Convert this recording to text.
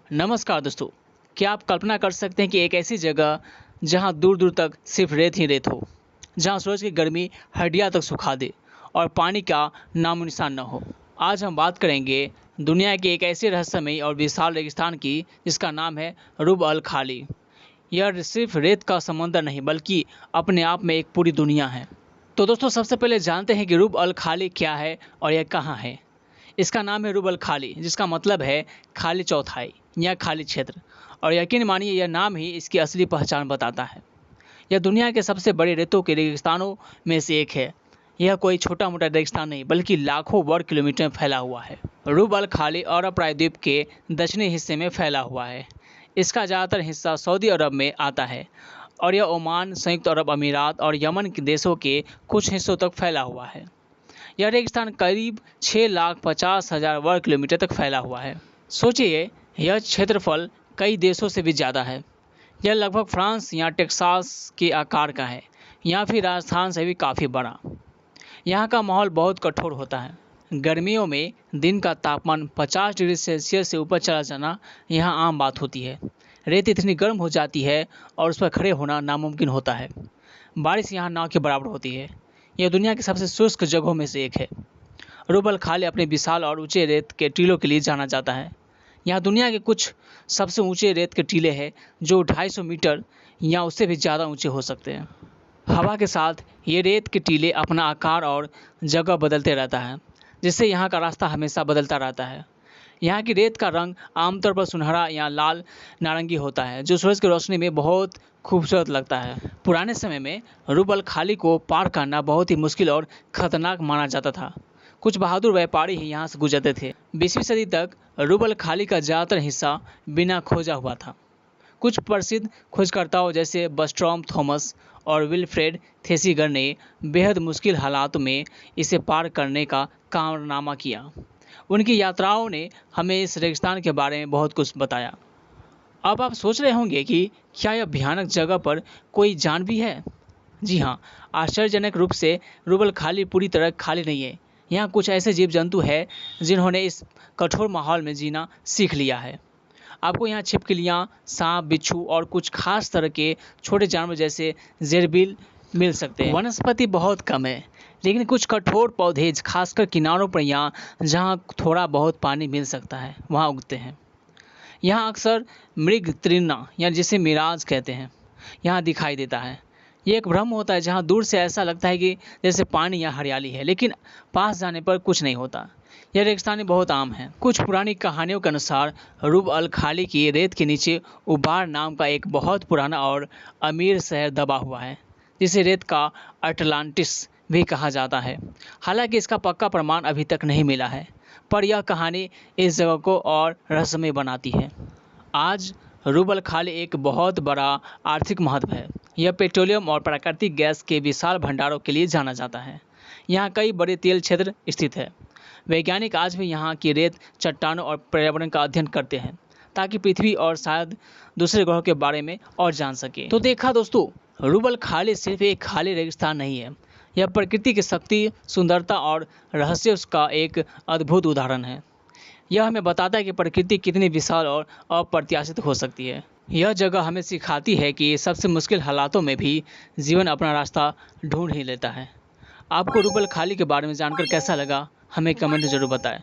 नमस्कार दोस्तों। क्या आप कल्पना कर सकते हैं कि एक ऐसी जगह जहां दूर दूर तक सिर्फ रेत ही रेत हो, जहां सूरज की गर्मी हड्डियां तक सुखा दे और पानी का नामो निशान न हो। आज हम बात करेंगे दुनिया के एक ऐसे रहस्यमयी और विशाल रेगिस्तान की जिसका नाम है रुब अल खाली। यह सिर्फ रेत का समंदर नहीं बल्कि अपने आप में एक पूरी दुनिया है। तो दोस्तों, सबसे पहले जानते हैं कि रुब अल खाली क्या है और यह कहाँ है। इसका नाम है रुब अल खाली, जिसका मतलब है खाली चौथाई या खाली क्षेत्र। और यकीन मानिए, यह नाम ही इसकी असली पहचान बताता है। यह दुनिया के सबसे बड़े रेतों के रेगिस्तानों में से एक है। यह कोई छोटा मोटा रेगिस्तान नहीं बल्कि लाखों वर्ग किलोमीटर में फैला हुआ है। रुब अल खाली अरब प्रायद्वीप के दक्षिणी हिस्से में फैला हुआ है। इसका ज़्यादातर हिस्सा सऊदी अरब में आता है और यह ओमान, संयुक्त अरब अमीरात और यमन के देशों के कुछ हिस्सों तक फैला हुआ है। यह रेगिस्तान करीब 6,50,000 वर्ग किलोमीटर तक फैला हुआ है। सोचिए, यह क्षेत्रफल कई देशों से भी ज़्यादा है। यह लगभग फ्रांस या टेक्सास के आकार का है या फिर राजस्थान से भी काफ़ी बड़ा। यहाँ का माहौल बहुत कठोर होता है। गर्मियों में दिन का तापमान 50 डिग्री सेल्सियस से ऊपर चला जाना यहाँ आम बात होती है। रेत इतनी गर्म हो जाती है और उस पर खड़े होना नामुमकिन होता है। बारिश यहाँ नाव के बराबर होती है। यह दुनिया की सबसे शुष्क जगहों में से एक है। रुब अल खाली अपने विशाल और ऊंचे रेत के टीलों के लिए जाना जाता है। यहाँ दुनिया के कुछ सबसे ऊंचे रेत के टीले हैं जो 250 मीटर या उससे भी ज़्यादा ऊंचे हो सकते हैं। हवा के साथ ये रेत के टीले अपना आकार और जगह बदलते रहता है, जिससे यहाँ का रास्ता हमेशा बदलता रहता है। यहाँ की रेत का रंग आमतौर पर सुनहरा या लाल नारंगी होता है, जो सूरज की रोशनी में बहुत खूबसूरत लगता है। पुराने समय में रुब अल खाली को पार करना बहुत ही मुश्किल और खतरनाक माना जाता था। कुछ बहादुर व्यापारी ही यहाँ से गुजरते थे। 20वीं सदी तक रुब अल खाली का ज़्यादातर हिस्सा बिना खोजा हुआ था। कुछ प्रसिद्ध खोजकर्ताओं जैसे बस्ट्रॉम थॉमस और विल्फ्रेड थेसिगर ने बेहद मुश्किल हालातों में इसे पार करने का कारनामा किया। उनकी यात्राओं ने हमें इस रेगिस्तान के बारे में बहुत कुछ बताया। अब आप सोच रहे होंगे कि क्या यह भयानक जगह पर कोई जान भी है? जी हाँ, आश्चर्यजनक रूप से रुब अल खाली पूरी तरह खाली नहीं है। यहाँ कुछ ऐसे जीव जंतु हैं जिन्होंने इस कठोर माहौल में जीना सीख लिया है। आपको यहाँ छिपकलियाँ, सांप, बिच्छू और कुछ खास तरह के छोटे जानवर जैसे जेरबिल मिल सकते हैं। वनस्पति बहुत कम है, लेकिन कुछ कठोर पौधे खासकर किनारों पर या जहाँ थोड़ा बहुत पानी मिल सकता है वहाँ उगते हैं। यहाँ अक्सर मृग तृणा या जिसे मिराज कहते हैं यहाँ दिखाई देता है। ये एक भ्रम होता है जहाँ दूर से ऐसा लगता है कि जैसे पानी या हरियाली है, लेकिन पास जाने पर कुछ नहीं होता। यह रेगिस्तानी बहुत आम है। कुछ पुरानी कहानियों के अनुसार रुब अल खाली की रेत के नीचे उबार नाम का एक बहुत पुराना और अमीर शहर दबा हुआ है, जिसे रेत का अटलांटिस भी कहा जाता है। हालांकि इसका पक्का प्रमाण अभी तक नहीं मिला है, पर यह कहानी इस जगह को और रहस्यमय बनाती है। आज रुब अल खाली एक बहुत बड़ा आर्थिक महत्व है। यह पेट्रोलियम और प्राकृतिक गैस के विशाल भंडारों के लिए जाना जाता है। यहाँ कई बड़े तेल क्षेत्र स्थित है। वैज्ञानिक आज भी यहाँ की रेत, चट्टानों और पर्यावरण का अध्ययन करते हैं ताकि पृथ्वी और शायद दूसरे ग्रहों के बारे में और जान सके। तो देखा दोस्तों, रुब अल खाली सिर्फ एक खाली रेगिस्तान नहीं है। यह प्रकृति की शक्ति, सुंदरता और रहस्य का एक अद्भुत उदाहरण है। यह हमें बताता है कि प्रकृति कितनी विशाल और अप्रत्याशित हो सकती है। यह जगह हमें सिखाती है कि सबसे मुश्किल हालातों में भी जीवन अपना रास्ता ढूंढ ही लेता है। आपको रुब अल खाली के बारे में जानकर कैसा लगा, हमें कमेंट जरूर बताएं।